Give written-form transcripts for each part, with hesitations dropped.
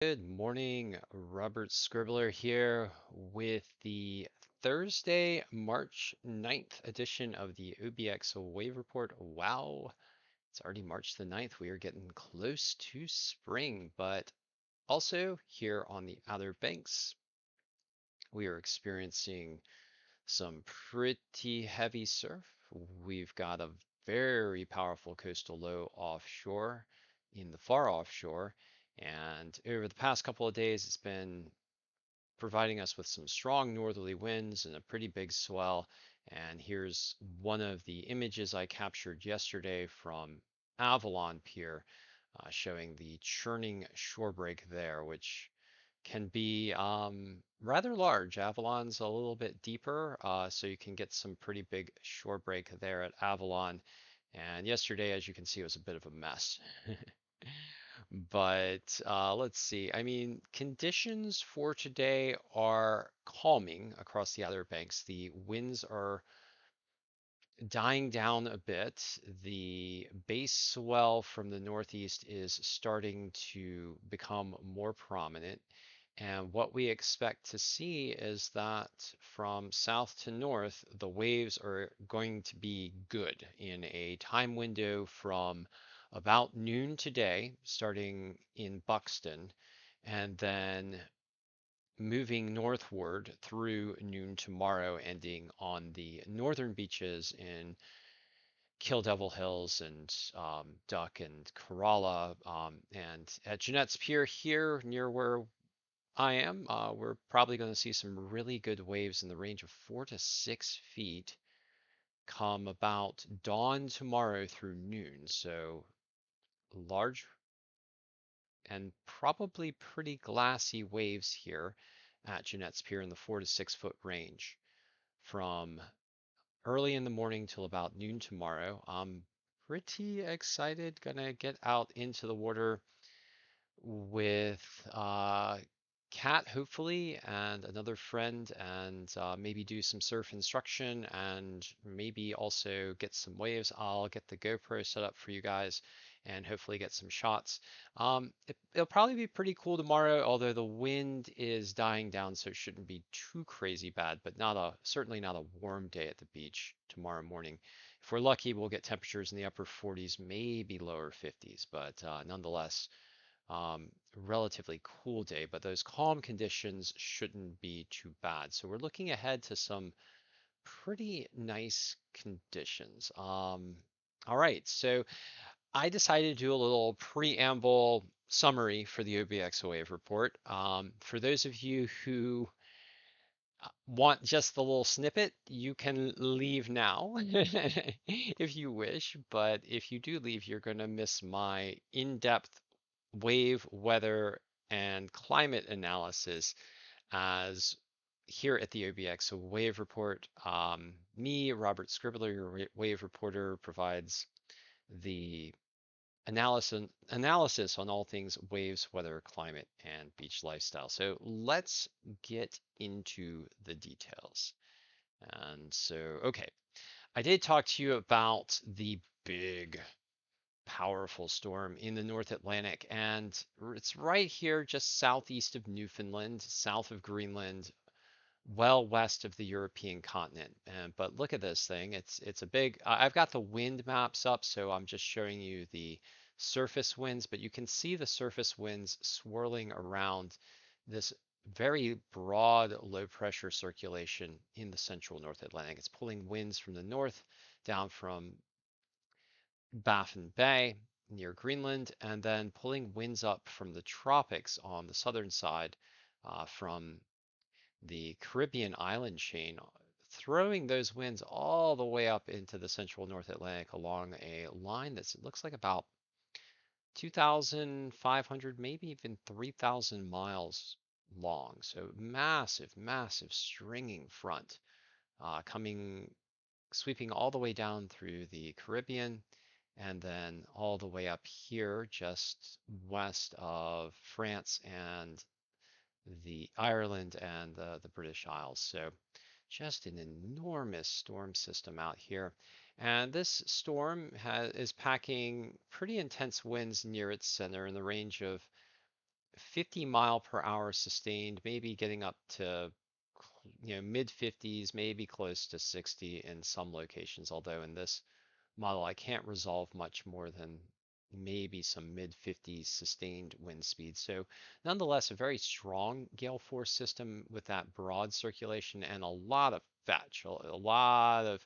Good morning, Robert Scribbler here with the Thursday, March 9th edition of the OBX Wave Report. Wow, it's already March the 9th. We are getting close to spring, but also here on the Outer Banks, we are experiencing some pretty heavy surf. We've got a very powerful coastal low offshore in the far offshore. And over the past couple of days, it's been providing us with some strong northerly winds and a pretty big swell. And here's one of the images I captured yesterday from Avalon Pier, showing the churning shore break there, which can be rather large. Avalon's a little bit deeper, so you can get some pretty big shore break there at Avalon. And yesterday, as you can see, was a bit of a mess. But let's see. I mean, conditions for today are calming across the Outer Banks. The winds are dying down a bit. The base swell from the northeast is starting to become more prominent. And what we expect to see is that from south to north, the waves are going to be good in a time window from about noon today, starting in Buxton, and then moving northward through noon tomorrow, ending on the northern beaches in Kill Devil Hills and Duck and Corolla. And at Jeanette's Pier here near where I am, we're probably going to see some really good waves in the range of 4 to 6 feet come about dawn tomorrow through noon. So large and probably pretty glassy waves here at Jeanette's Pier in the 4 to 6 foot range from early in the morning till about noon tomorrow. I'm pretty excited. Gonna get out into the water with Kat, hopefully, and another friend, and maybe do some surf instruction and maybe also get some waves. I'll get the GoPro set up for you guys and hopefully get some shots. It'll probably be pretty cool tomorrow, although the wind is dying down, so it shouldn't be too crazy bad, but certainly not a warm day at the beach tomorrow morning. If we're lucky, we'll get temperatures in the upper 40s, maybe lower 50s, but nonetheless, relatively cool day, but those calm conditions shouldn't be too bad. So we're looking ahead to some pretty nice conditions. All right, so I decided to do a little preamble summary for the OBX Wave report. For those of you who want just the little snippet, you can leave now if you wish, but if you do leave, you're going to miss my in-depth wave, weather, and climate analysis as here at the OBX Wave Report. Me, Robert Scribbler, your wave reporter, provides the analysis on all things waves, weather, climate, and beach lifestyle. So let's get into the details. And so, okay, I did talk to you about the big, powerful storm in the North Atlantic, and it's right here just southeast of Newfoundland, south of Greenland, well west of the European continent. But look at this thing. It's a big. I've got the wind maps up, so I'm just showing you the surface winds, but you can see the surface winds swirling around this very broad low pressure circulation in the central North Atlantic. It's pulling winds from the north down from Baffin Bay near Greenland, and then pulling winds up from the tropics on the southern side from the Caribbean island chain, throwing those winds all the way up into the central North Atlantic along a line that looks like about 2,500, maybe even 3,000 miles long. So massive, massive stringing front coming, sweeping all the way down through the Caribbean and then all the way up here just west of France and the Ireland and the British Isles. So just an enormous storm system out here. And this storm is packing pretty intense winds near its center in the range of 50-mile-per-hour sustained, maybe getting up to mid 50s, maybe close to 60 in some locations. Although in this model, I can't resolve much more than maybe some mid 50s sustained wind speed. So nonetheless, a very strong gale force system with that broad circulation and a lot of fetch, a lot of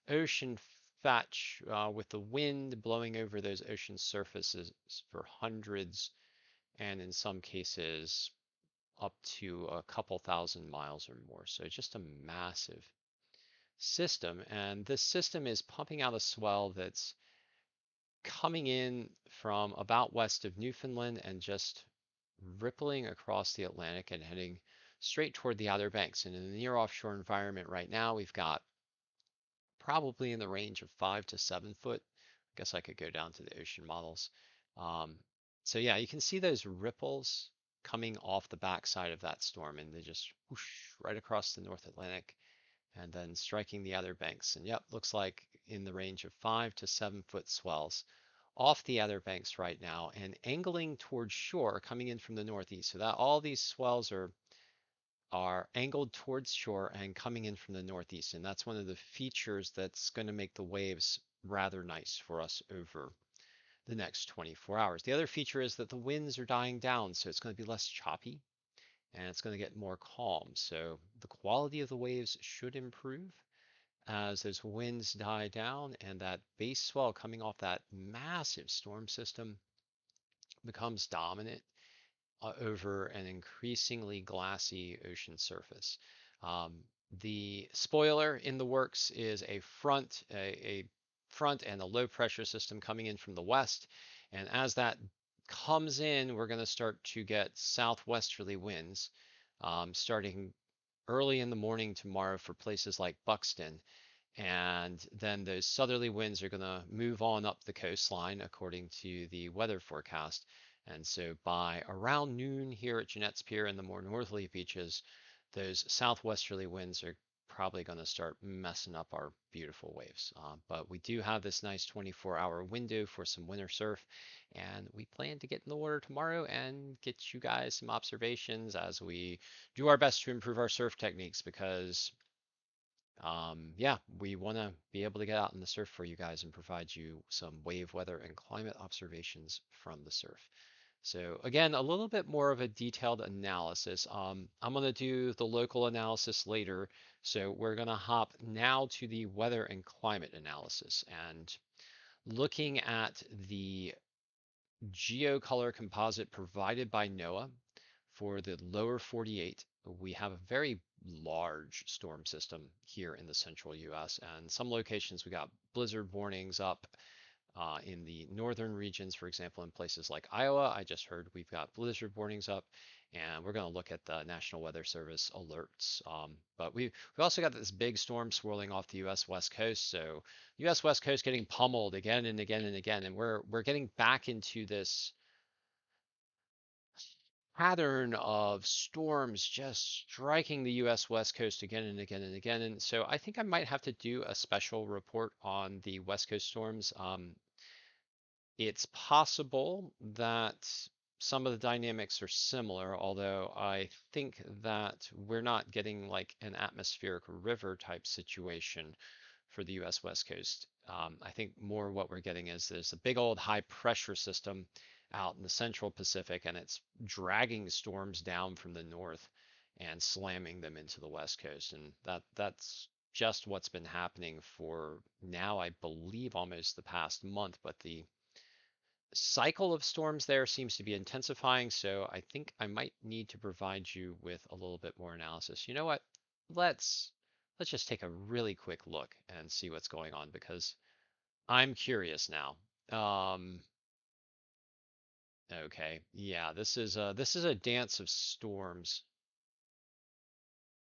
ocean fetch with the wind blowing over those ocean surfaces for hundreds and in some cases up to a couple thousand miles or more. So just a massive system. And this system is pumping out a swell that's coming in from about west of Newfoundland and just rippling across the Atlantic and heading straight toward the Outer Banks. And in the near offshore environment right now, we've got probably in the range of 5 to 7 foot. I guess I could go down to the ocean models. Um, so yeah, you can see those ripples coming off the backside of that storm, and they just whoosh right across the North Atlantic and then striking the Outer Banks. And yep, looks like in the range of 5 to 7 foot swells off the Outer Banks right now and angling towards shore coming in from the northeast. So that all these swells are angled towards shore and coming in from the northeast. And that's one of the features that's going to make the waves rather nice for us over the next 24 hours. The other feature is that the winds are dying down, so it's going to be less choppy and it's going to get more calm. So the quality of the waves should improve as those winds die down and that base swell coming off that massive storm system becomes dominant over an increasingly glassy ocean surface. Um, the spoiler in the works is a front and a low pressure system coming in from the west. And as that comes in, we're going to start to get southwesterly winds starting early in the morning tomorrow for places like Buxton. And then those southerly winds are going to move on up the coastline according to the weather forecast. And so by around noon here at Jeanette's Pier and the more northerly beaches, those southwesterly winds are probably going to start messing up our beautiful waves. But we do have this nice 24-hour window for some winter surf, and we plan to get in the water tomorrow and get you guys some observations as we do our best to improve our surf techniques because yeah, we want to be able to get out in the surf for you guys and provide you some wave weather and climate observations from the surf. So again, a little bit more of a detailed analysis. I'm going to do the local analysis later. So we're going to hop now to the weather and climate analysis and looking at the geocolor composite provided by NOAA for the lower 48. We have a very large storm system here in the central US, and some locations we got blizzard warnings up in the northern regions, for example, in places like Iowa. I just heard we've got blizzard warnings up, and we're going to look at the National Weather Service alerts. But we've also got this big storm swirling off the U.S. West Coast. So U.S. West Coast getting pummeled again and again and again, and we're getting back into this pattern of storms just striking the US West Coast again and again and again. And so I think I might have to do a special report on the West Coast storms. It's possible that some of the dynamics are similar, although I think that we're not getting like an atmospheric river type situation for the US West Coast. I think more what we're getting is there's a big old high pressure system out in the central Pacific and it's dragging storms down from the north and slamming them into the West Coast. And that's just what's been happening for now, I believe, almost the past month. But the cycle of storms there seems to be intensifying, so I think I might need to provide you with a little bit more analysis. You know what? Let's let's just take a really quick look and see what's going on because I'm curious now. Um, okay, yeah, this is a dance of storms.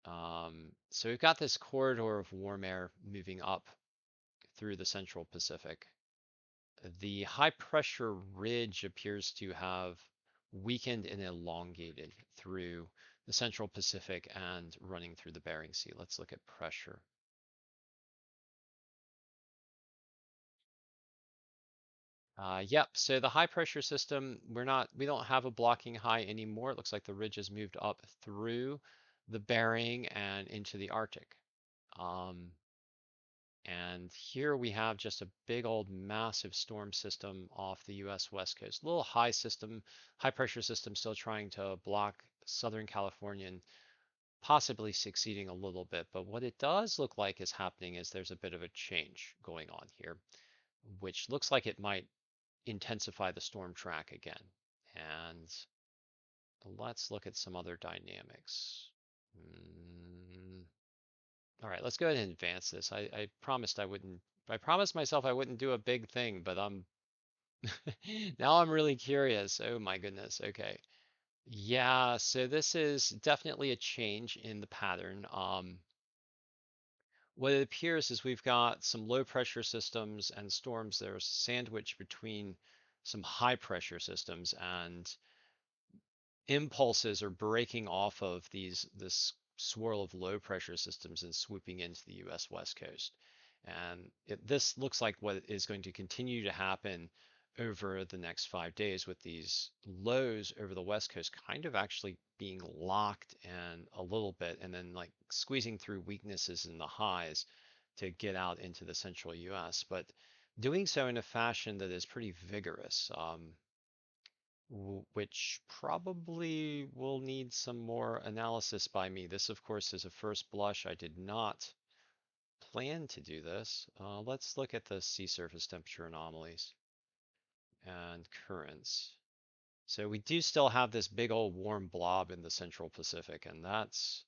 So we've got this corridor of warm air moving up through the central Pacific. The high pressure ridge appears to have weakened and elongated through the central Pacific and running through the Bering Sea. Let's look at pressure. Yep, so the high pressure system, we don't have a blocking high anymore. It looks like the ridge has moved up through the Bering and into the Arctic. Um, and here we have just a big old massive storm system off the US West Coast. A little high pressure system still trying to block Southern California and possibly succeeding a little bit. But what it does look like is happening is there's a bit of a change going on here, which looks like it might intensify the storm track again. And let's look at some other dynamics. Mm, all right, let's go ahead and advance this. I promised I wouldn't, I promised myself I wouldn't do a big thing, but now I'm really curious. Oh my goodness. Okay. Yeah, so this is definitely a change in the pattern. What it appears is we've got some low pressure systems and storms that are sandwiched between some high pressure systems, and impulses are breaking off of this swirl of low pressure systems and swooping into the US West Coast. And this looks like what is going to continue to happen over the next 5 days, with these lows over the West Coast kind of actually being locked and a little bit, and then like squeezing through weaknesses in the highs to get out into the central US, but doing so in a fashion that is pretty vigorous. Which probably will need some more analysis by me. This, of course, is a first blush. I did not plan to do this. Let's look at the sea surface temperature anomalies and currents. So we do still have this big old warm blob in the central Pacific, and that's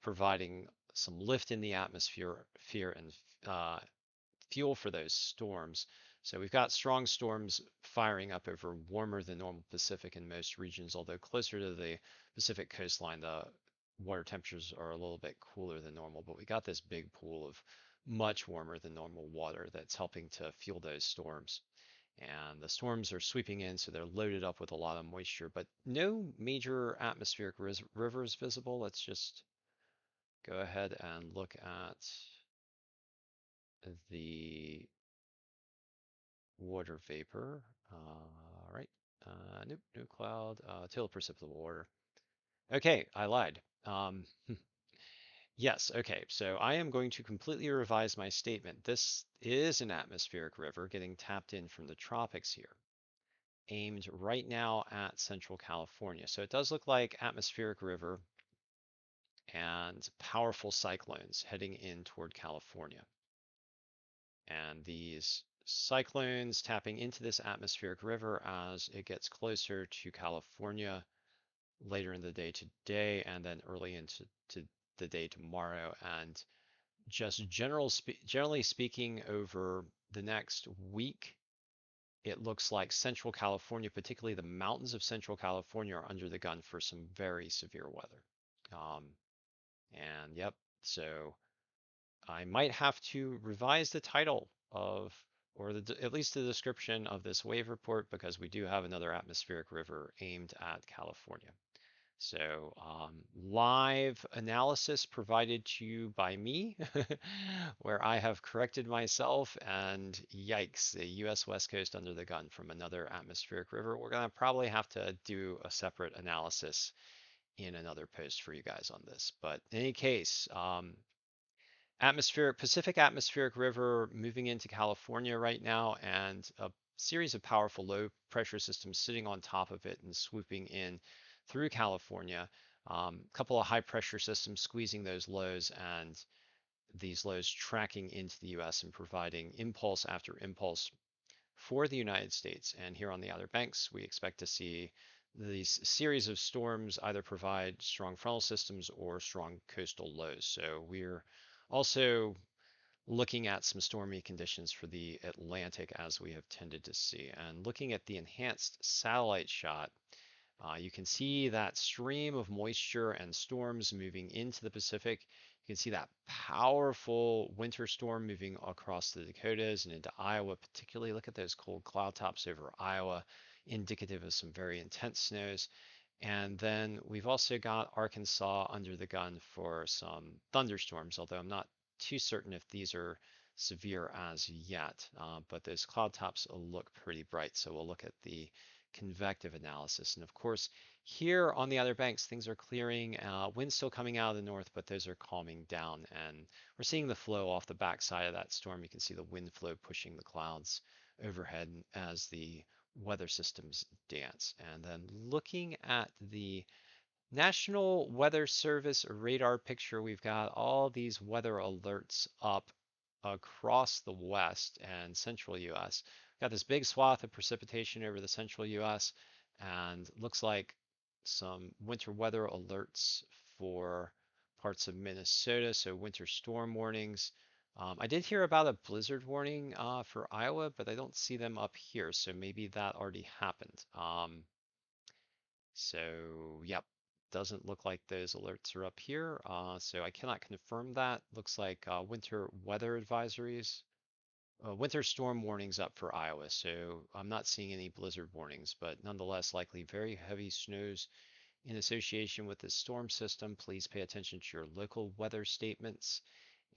providing some lift in the atmosphere and uh, fuel for those storms. So we've got strong storms firing up over warmer than normal Pacific in most regions, although closer to the Pacific coastline, the water temperatures are a little bit cooler than normal. But we got this big pool of much warmer than normal water that's helping to fuel those storms. And the storms are sweeping in, so they're loaded up with a lot of moisture, but no major atmospheric rivers visible. Let's just go ahead and look at the water vapor. Right. Nope, no cloud. Total precipitable water. Okay, I lied. Yes, okay. So I am going to completely revise my statement. This is an atmospheric river getting tapped in from the tropics here, aimed right now at Central California. So it does look like atmospheric river and powerful cyclones heading in toward California. And these cyclones tapping into this atmospheric river as it gets closer to California later in the day today and then early into the day tomorrow. And just generally speaking, over the next week, it looks like Central California, particularly the mountains of Central California, are under the gun for some very severe weather. Um, and yep, so I might have to revise the title of, or at least the description of this wave report, because we do have another atmospheric river aimed at California. So live analysis provided to you by me, where I have corrected myself, and yikes, the US West Coast under the gun from another atmospheric river. We're going to probably have to do a separate analysis in another post for you guys on this. But in any case, Pacific atmospheric river moving into California right now, and a series of powerful low pressure systems sitting on top of it and swooping in through California. A couple of high pressure systems squeezing those lows, and these lows tracking into the US and providing impulse after impulse for the United States. And here on the Outer Banks, we expect to see these series of storms either provide strong frontal systems or strong coastal lows. So we're also looking at some stormy conditions for the Atlantic, as we have tended to see. And looking at the enhanced satellite shot, you can see that stream of moisture and storms moving into the Pacific. You can see that powerful winter storm moving across the Dakotas and into Iowa, particularly. Look at those cold cloud tops over Iowa, indicative of some very intense snows. And then we've also got Arkansas under the gun for some thunderstorms, although I'm not too certain if these are severe as yet, but those cloud tops look pretty bright. So we'll look at the convective analysis. And of course, here on the Outer Banks, things are clearing. Winds still coming out of the north, but those are calming down. And we're seeing the flow off the backside of that storm. You can see the wind flow pushing the clouds overhead as the weather systems dance. And then looking at the National Weather Service radar picture, we've got all these weather alerts up across the west and central US. Got this big swath of precipitation over the central US, and looks like some winter weather alerts for parts of Minnesota, so winter storm warnings. I did hear about a blizzard warning for Iowa, but I don't see them up here, so maybe that already happened. So, yep, doesn't look like those alerts are up here. So I cannot confirm that. Looks like winter weather advisories, winter storm warnings up for Iowa. So I'm not seeing any blizzard warnings, but nonetheless, likely very heavy snows in association with this storm system. Please pay attention to your local weather statements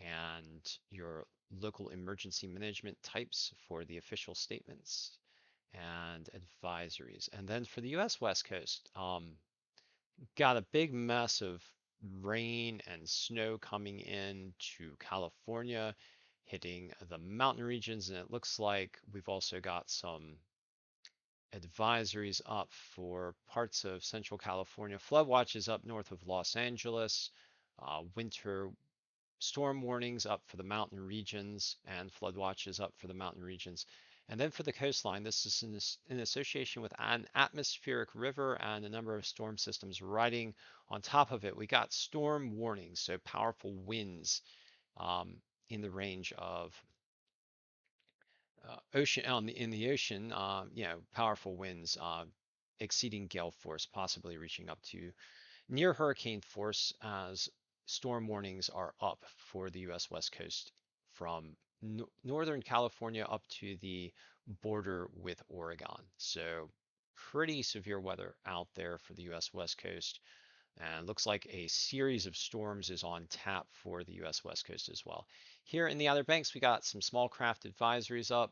and your local emergency management types for the official statements and advisories. And then for the US West Coast, got a big mess of rain and snow coming in to California, hitting the mountain regions, and it looks like we've also got some advisories up for parts of Central California. Flood watches up north of Los Angeles, winter storm warnings up for the mountain regions, and flood watches up for the mountain regions. And then for the coastline, this is in association with an atmospheric river and a number of storm systems riding on top of it. We got storm warnings, so powerful winds um, in the range of ocean in the ocean, powerful winds exceeding gale force, possibly reaching up to near hurricane force as storm warnings are up for the US West Coast from Northern California up to the border with Oregon. So pretty severe weather out there for the US West Coast. And looks like a series of storms is on tap for the US West Coast as well. Here in the Outer Banks, we got some small craft advisories up.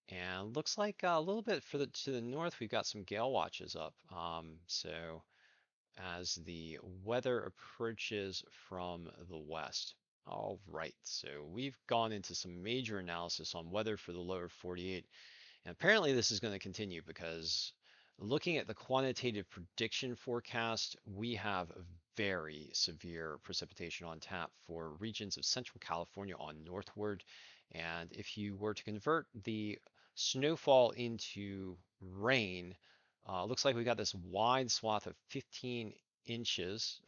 And looks like a little bit to the north, we've got some gale watches up. So as the weather approaches from the west. All right, so we've gone into some major analysis on weather for the lower 48, and apparently this is going to continue because looking at the quantitative prediction forecast, we have very severe precipitation on tap for regions of Central California on northward. And if you were to convert the snowfall into rain, looks like we got this wide swath of 15 inches,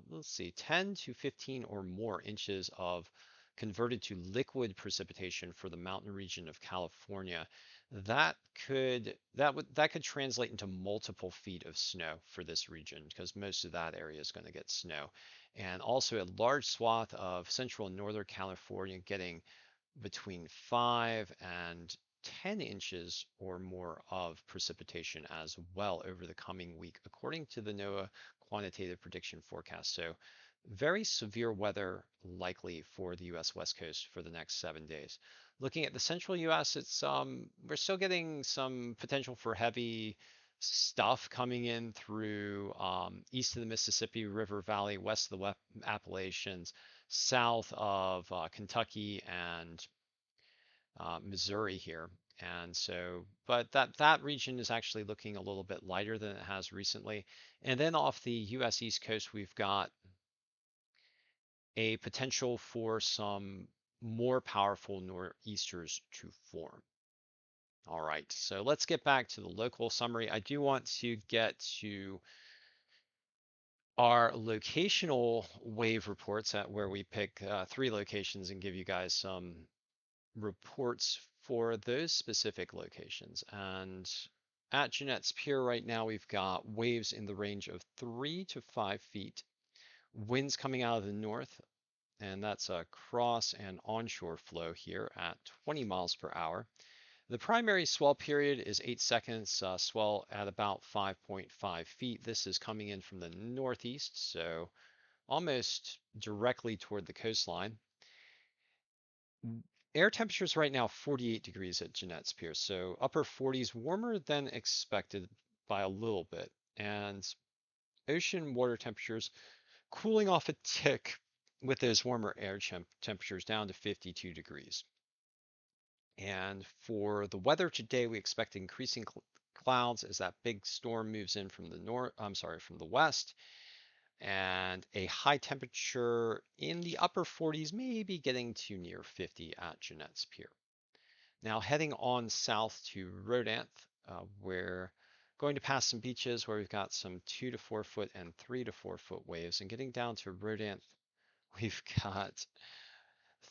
let's see, 10 to 15 or more inches of converted to liquid precipitation for the mountain region of California. That could translate into multiple feet of snow for this region because most of that area is going to get snow. And also a large swath of central and northern California getting between 5 and 10 inches or more of precipitation as well over the coming week, according to the NOAA quantitative prediction forecast. So very severe weather likely for the US West Coast for the next 7 days. Looking at the central US, it's we're still getting some potential for heavy stuff coming in through east of the Mississippi River Valley, west of the Appalachians, south of Kentucky and Missouri here. And so, but that region is actually looking a little bit lighter than it has recently. And then off the US East Coast, we've got a potential for some more powerful nor'easters to form. All right, so let's get back to the local summary. I do want to get to our locational wave reports at where we pick 3 locations and give you guys some reports for those specific locations. And at Jeanette's Pier right now, we've got waves in the range of 3 to 5 feet, winds coming out of the north, and that's a cross and onshore flow here at 20 miles per hour. The primary swell period is 8 seconds, swell at about 5.5 feet. This is coming in from the northeast, so almost directly toward the coastline. Air temperatures right now 48 degrees at Jeanette's Pier, so upper 40s, warmer than expected by a little bit. And ocean water temperatures cooling off a tick with those warmer air temperatures down to 52 degrees. And for the weather today, we expect increasing clouds as that big storm moves in from the from the west, and a high temperature in the upper 40s, maybe getting to near 50 at Jeanette's Pier. Now heading on south to Rodanth, we're going to pass some beaches where we've got some 2 to 4 foot and 3 to 4 foot waves, and getting down to Rodanth, we've got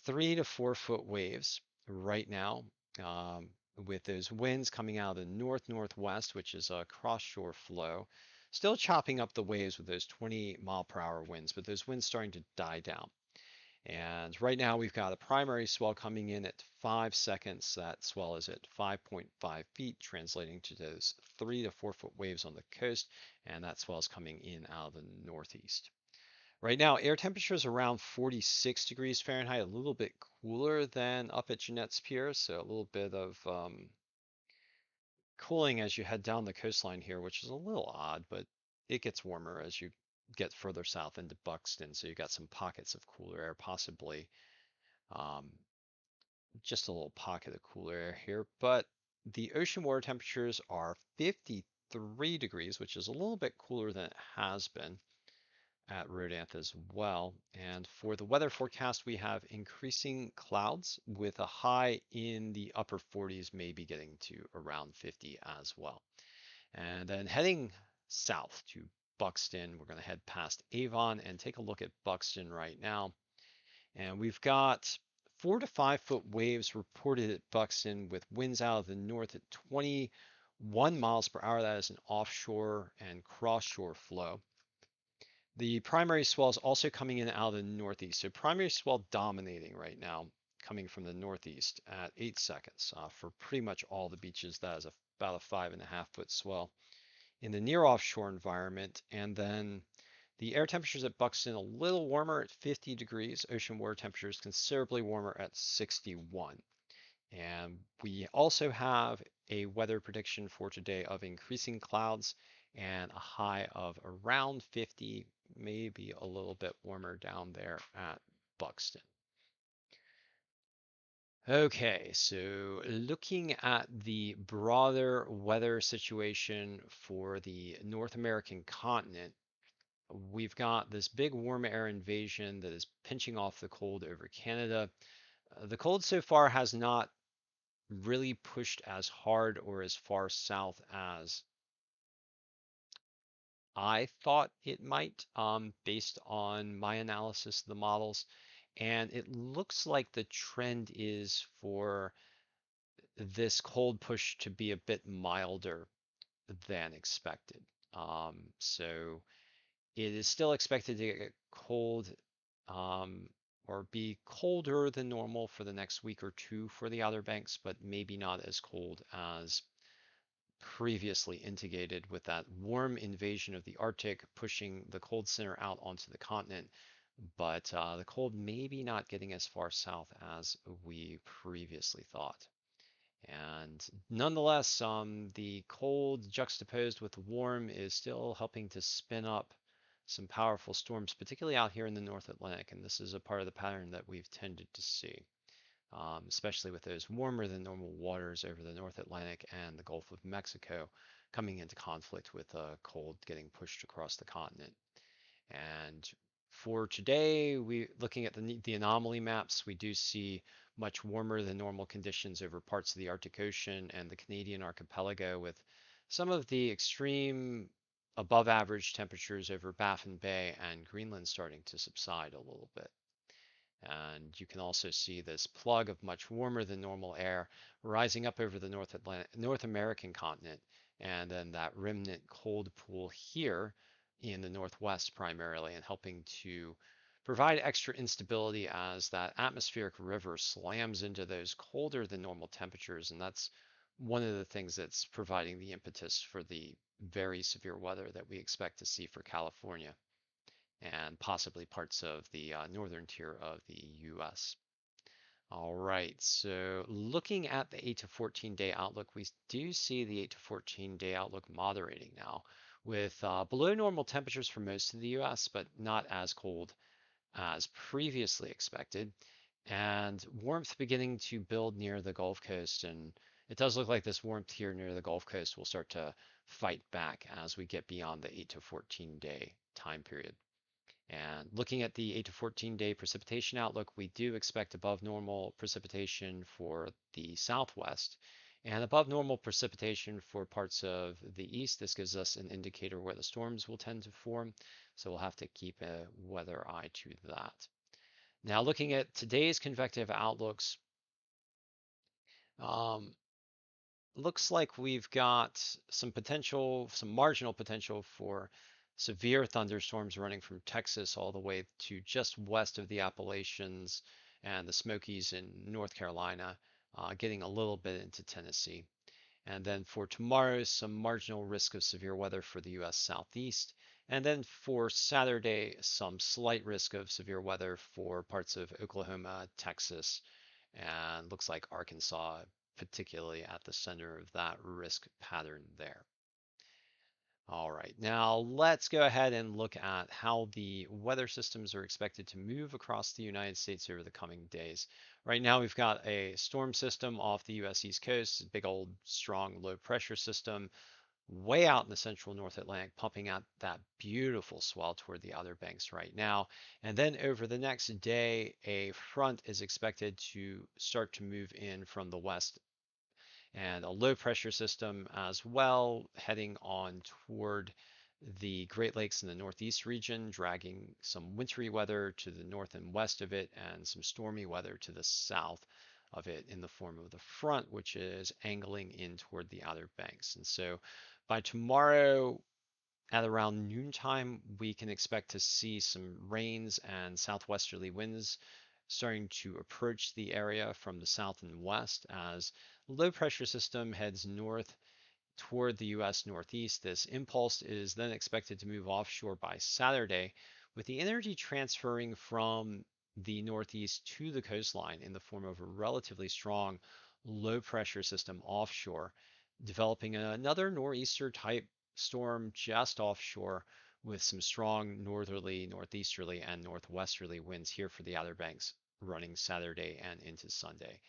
3 to 4 foot waves right now, um, with those winds coming out of the north-northwest, which is a cross-shore flow. Still chopping up the waves with those 20-mile-per-hour winds, but those winds starting to die down. And right now we've got a primary swell coming in at 5 seconds. That swell is at 5.5 feet, translating to those 3 to 4 foot waves on the coast, and that swell is coming in out of the northeast. Right now, air temperature is around 46 degrees Fahrenheit, a little bit cooler than up at Jeanette's Pier, so a little bit of cooling as you head down the coastline here, which is a little odd, but it gets warmer as you get further south into Buxton, so you got some pockets of cooler air, possibly um, just a little pocket of cooler air here. But the ocean water temperatures are 53 degrees, which is a little bit cooler than it has been at Rodanth as well. And for the weather forecast, we have increasing clouds with a high in the upper 40s, maybe getting to around 50 as well. And then heading south to Buxton, we're going to head past Avon and take a look at Buxton right now. And we've got 4 to 5 foot waves reported at Buxton with winds out of the north at 21 miles per hour. That is an offshore and cross-shore flow. The primary swell is also coming in out of the northeast. So primary swell dominating right now, coming from the northeast at 8 seconds. For pretty much all the beaches, that is about a 5.5 foot swell. In the near offshore environment, and then the air temperatures at Buxton a little warmer at 50 degrees. Ocean water temperatures considerably warmer at 61. And we also have a weather prediction for today of increasing clouds and a high of around 50, maybe a little bit warmer down there at Buxton. Okay, so looking at the broader weather situation for the North American continent, we've got this big warm air invasion that is pinching off the cold over Canada. The cold so far has not really pushed as hard or as far south as I thought it might, based on my analysis of the models. And it looks like the trend is for this cold push to be a bit milder than expected. So it is still expected to get cold, um, or be colder than normal for the next week or two for the Outer Banks, but maybe not as cold as previously indicated, with that warm invasion of the Arctic pushing the cold center out onto the continent. But the cold maybe not getting as far south as we previously thought. And nonetheless, the cold juxtaposed with the warm is still helping to spin up some powerful storms, particularly out here in the North Atlantic. And this is a part of the pattern that we've tended to see, especially with those warmer than normal waters over the North Atlantic and the Gulf of Mexico coming into conflict with cold getting pushed across the continent. And for today, we looking at the anomaly maps, we do see much warmer than normal conditions over parts of the Arctic Ocean and the Canadian archipelago, with some of the extreme above average temperatures over Baffin Bay and Greenland starting to subside a little bit. And you can also see this plug of much warmer than normal air rising up over the North American continent, and then that remnant cold pool here in the northwest primarily, and helping to provide extra instability as that atmospheric river slams into those colder than normal temperatures. And that's one of the things that's providing the impetus for the very severe weather that we expect to see for California and possibly parts of the northern tier of the US. All right, so looking at the 8 to 14 day outlook, we do see the 8 to 14 day outlook moderating now with below normal temperatures for most of the US, but not as cold as previously expected, and warmth beginning to build near the Gulf Coast. And it does look like this warmth here near the Gulf Coast will start to fight back as we get beyond the 8 to 14 day time period. And looking at the 8 to 14 day precipitation outlook, we do expect above normal precipitation for the southwest and above normal precipitation for parts of the east. This gives us an indicator where the storms will tend to form, so we'll have to keep a weather eye to that. Now, looking at today's convective outlooks, um, looks like we've got some potential, some marginal potential for severe thunderstorms running from Texas all the way to just west of the Appalachians and the Smokies in North Carolina, getting a little bit into Tennessee. And then for tomorrow, some marginal risk of severe weather for the U.S. Southeast. And then for Saturday, some slight risk of severe weather for parts of Oklahoma, Texas, and looks like Arkansas, particularly at the center of that risk pattern there. All right, now let's go ahead and look at how the weather systems are expected to move across the United States over the coming days. Right now, we've got a storm system off the US East Coast, a big old strong low pressure system way out in the central North Atlantic, pumping out that beautiful swell toward the Outer Banks right now. And then over the next day, a front is expected to start to move in from the west and a low pressure system as well, heading on toward the Great Lakes in the Northeast region, dragging some wintry weather to the north and west of it, and some stormy weather to the south of it in the form of the front, which is angling in toward the Outer Banks. And so by tomorrow at around noontime, we can expect to see some rains and southwesterly winds starting to approach the area from the south and west as low pressure system heads north toward the US Northeast. This impulse is then expected to move offshore by Saturday, with the energy transferring from the Northeast to the coastline in the form of a relatively strong low pressure system offshore, developing another nor'easter type storm just offshore with some strong northerly, northeasterly, and northwesterly winds here for the Outer Banks running Saturday and into Sunday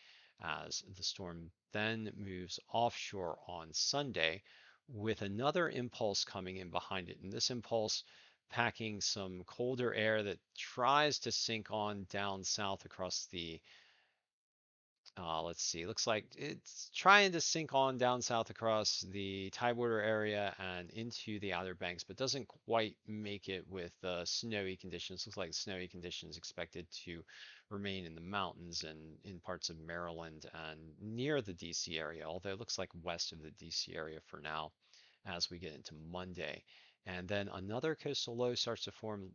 as the storm then moves offshore on Sunday with another impulse coming in behind it. And this impulse packing some colder air that tries to sink on down south across the let's see. Looks like it's trying to sink on down south across the Tidewater area and into the Outer Banks, but doesn't quite make it with snowy conditions. Looks like snowy conditions expected to remain in the mountains and in parts of Maryland and near the DC area, although it looks like west of the DC area for now as we get into Monday. And then another coastal low starts to form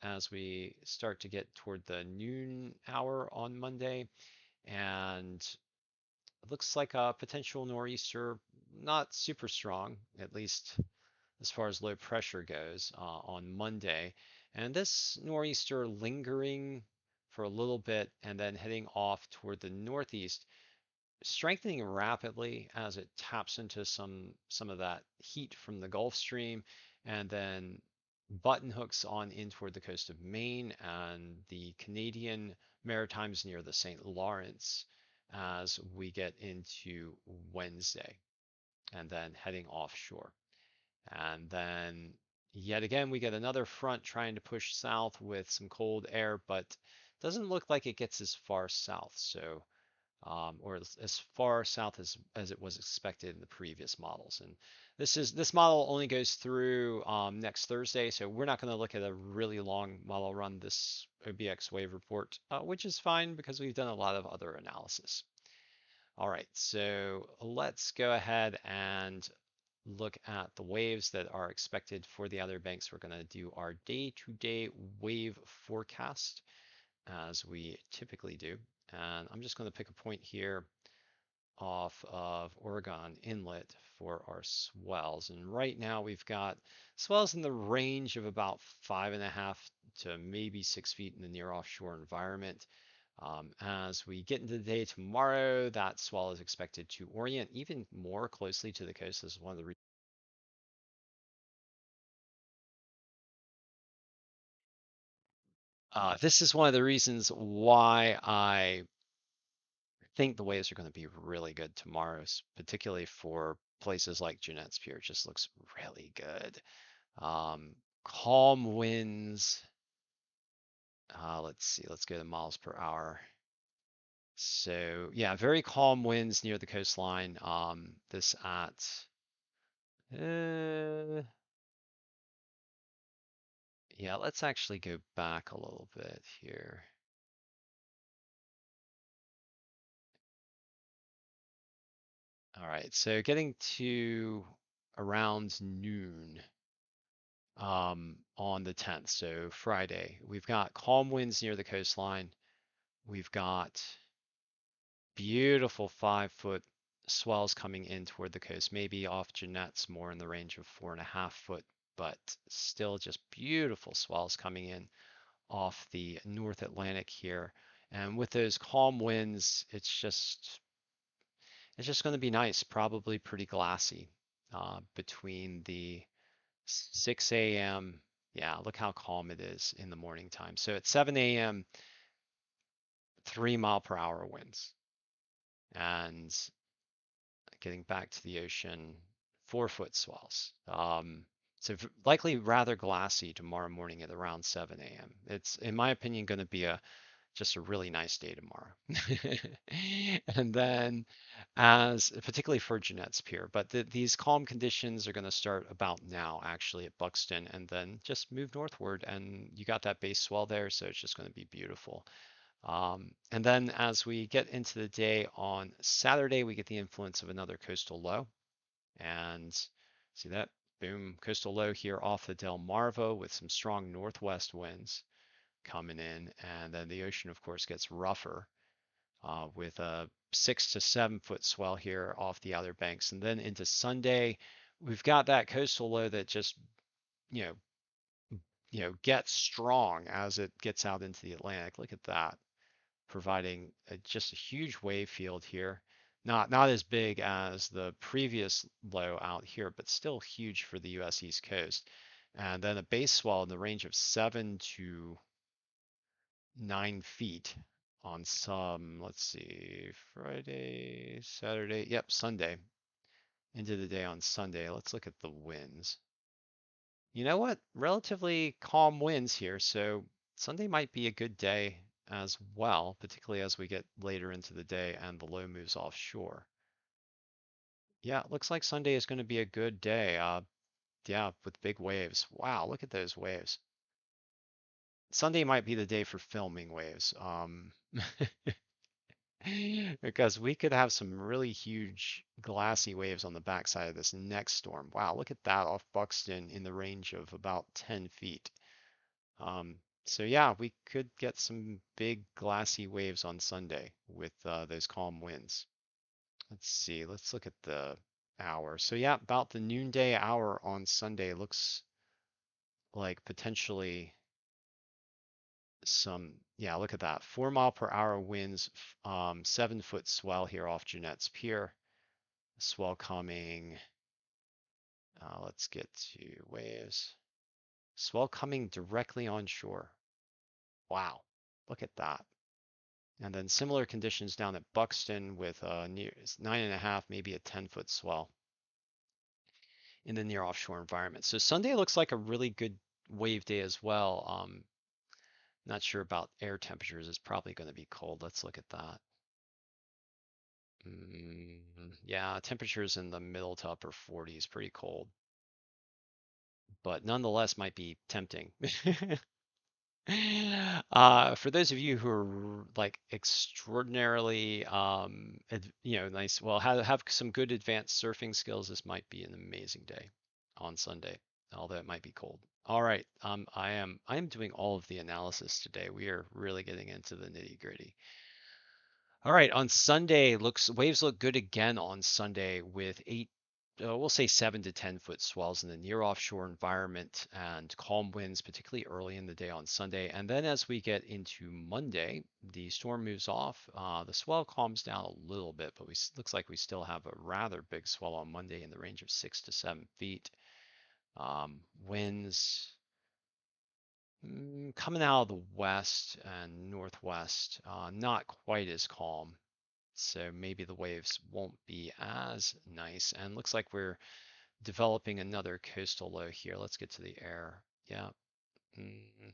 as we start to get toward the noon hour on Monday, and it looks like a potential nor'easter, not super strong, at least as far as low pressure goes, on Monday. And this nor'easter lingering for a little bit and then heading off toward the northeast, strengthening rapidly as it taps into some of that heat from the Gulf Stream, and then button hooks on in toward the coast of Maine and the Canadian Maritimes near the St. Lawrence as we get into Wednesday, and then heading offshore. And then yet again, we get another front trying to push south with some cold air, but doesn't look like it gets as far south. So or as far south as it was expected in the previous models. And this model only goes through next Thursday, so we're not going to look at a really long model run this OBX wave report, which is fine because we've done a lot of other analysis. All right, so let's go ahead and look at the waves that are expected for the Outer Banks. We're going to do our day-to-day wave forecast as we typically do. And I'm just going to pick a point here off of Oregon Inlet for our swells. And right now we've got swells in the range of about 5.5 to maybe 6 feet in the near offshore environment. As we get into the day tomorrow, that swell is expected to orient even more closely to the coast. This is one of the this is one of the reasons why I think the waves are going to be really good tomorrow, particularly for places like Jeanette's Pier. It just looks really good. Calm winds. Let's see. Let's go to miles per hour. So yeah, very calm winds near the coastline. This at yeah, let's actually go back a little bit here. All right, so getting to around noon on the 10th, so Friday, we've got calm winds near the coastline. We've got beautiful 5 foot swells coming in toward the coast, maybe off Jeanette's more in the range of 4.5 foot, but still just beautiful swells coming in off the North Atlantic here. And with those calm winds, it's just going to be nice, probably pretty glassy between the 6 a.m. Yeah, look how calm it is in the morning time. So at 7 a.m., 3 mile per hour winds. And getting back to the ocean, 4 foot swells. So likely rather glassy tomorrow morning at around 7 a.m. It's, in my opinion, going to be just a really nice day tomorrow. And then as particularly for Jeanette's Pier, but these calm conditions are going to start about now actually at Buxton and then just move northward and you got that base swell there, so it's just going to be beautiful. And then as we get into the day on Saturday, we get the influence of another coastal low. And see that? Boom, coastal low here off the Delmarva with some strong northwest winds coming in. And then the ocean, of course, gets rougher with a 6 to 7 foot swell here off the Outer Banks. And then into Sunday, we've got that coastal low that just, you know, gets strong as it gets out into the Atlantic. Look at that, providing just a huge wave field here. Not as big as the previous low out here, but still huge for the U.S. East Coast. And then a base swell in the range of 7 to 9 feet on some, let's see, Friday, Saturday, yep, Sunday, into the day on Sunday. Let's look at the winds. You know what? Relatively calm winds here, so Sunday might be a good day as well, particularly as we get later into the day and the low moves offshore. Yeah, it looks like Sunday is going to be a good day. Yeah, with big waves. Wow, look at those waves. Sunday might be the day for filming waves. Because we could have some really huge glassy waves on the backside of this next storm. Wow, look at that off Buxton in the range of about 10 feet. So yeah, we could get some big glassy waves on Sunday with those calm winds. Let's see, let's look at the hour. So yeah, about the noonday hour on Sunday looks like potentially some, yeah, look at that. 4 mile per hour winds, 7 foot swell here off Jeanette's Pier. Swell coming, let's get to waves. Swell coming directly onshore. Wow, look at that. And then similar conditions down at Buxton with near 9.5, maybe a 10 foot swell in the near offshore environment. So Sunday looks like a really good wave day as well. Not sure about air temperatures. It's probably going to be cold. Let's look at that. Yeah, temperatures in the middle to upper 40s, pretty cold, but nonetheless might be tempting. For those of you who are like extraordinarily, nice, well, have some good advanced surfing skills, this might be an amazing day on Sunday, although it might be cold. All right, I am doing all of the analysis today. We are really getting into the nitty gritty. All right, on Sunday, waves look good again on Sunday with we'll say 7 to 10 foot swells in the near offshore environment and calm winds, particularly early in the day on Sunday. And then as we get into Monday, the storm moves off. The swell calms down a little bit, but we looks like we still have a rather big swell on Monday in the range of 6 to 7 feet. Winds coming out of the west and northwest, not quite as calm. So maybe the waves won't be as nice. And looks like we're developing another coastal low here. Let's get to the air. Yeah. Mm,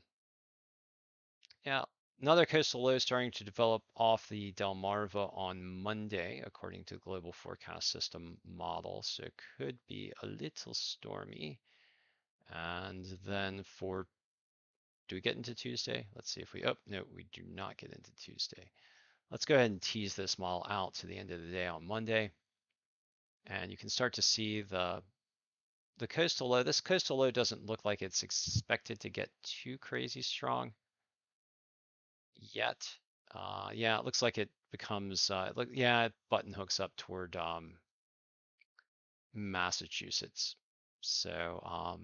yeah. Another coastal low starting to develop off the Delmarva on Monday, according to the Global Forecast System model. So it could be a little stormy. And then for, do we get into Tuesday? Let's see if we, oh, no, we do not get into Tuesday. Let's go ahead and tease this model out to the end of the day on Monday. And you can start to see the coastal low. This coastal low doesn't look like it's expected to get too crazy strong yet. Yeah, it looks like it becomes, yeah, it button hooks up toward Massachusetts. So,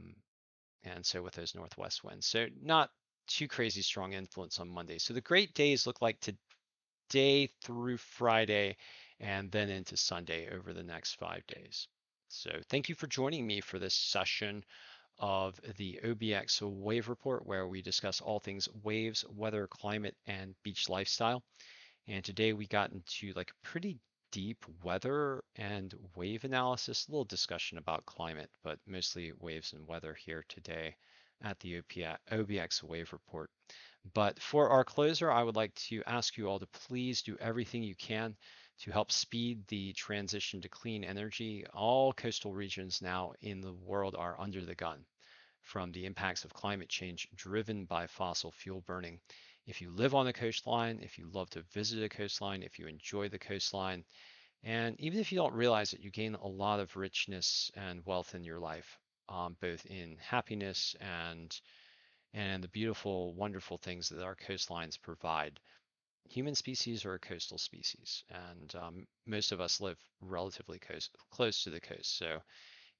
and so with those northwest winds. So not too crazy strong influence on Monday. So the great days look like today through Friday and then into Sunday over the next 5 days. So thank you for joining me for this session of the OBX Wave Report, where we discuss all things waves, weather, climate, and beach lifestyle. And today we got into like a pretty deep weather and wave analysis, a little discussion about climate, but mostly waves and weather here today at the OBX Wave Report. But for our closer, I would like to ask you all to please do everything you can to help speed the transition to clean energy. All coastal regions now in the world are under the gun from the impacts of climate change driven by fossil fuel burning. If you live on the coastline, if you love to visit a coastline, if you enjoy the coastline, and even if you don't realize it, you gain a lot of richness and wealth in your life, both in happiness and the beautiful, wonderful things that our coastlines provide. Human species are a coastal species, and most of us live relatively close to the coast. So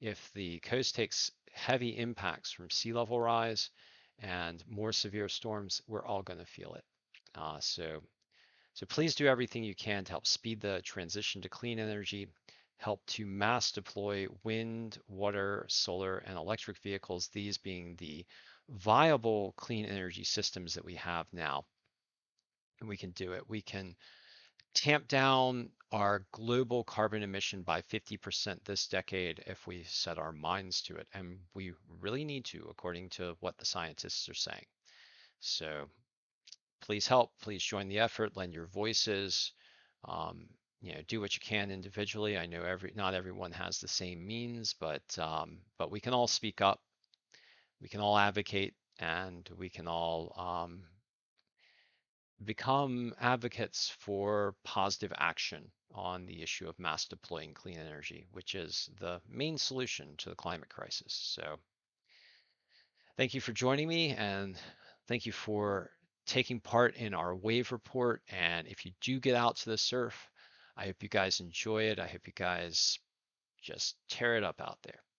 if the coast takes heavy impacts from sea level rise and more severe storms, we're all going to feel it. So please do everything you can to help speed the transition to clean energy, help to mass deploy wind, water, solar, and electric vehicles, these being the viable clean energy systems that we have now. And we can do it. We can tamp down our global carbon emission by 50% this decade if we set our minds to it. And we really need to, according to what the scientists are saying. So please help, please join the effort, lend your voices, um, do what you can individually. I know not everyone has the same means, but we can all speak up, we can all advocate, and we can all become advocates for positive action on the issue of mass deploying clean energy, which is the main solution to the climate crisis. So thank you for joining me, and thank you for taking part in our wave report. And if you do get out to the surf, I hope you guys enjoy it. I hope you guys just tear it up out there.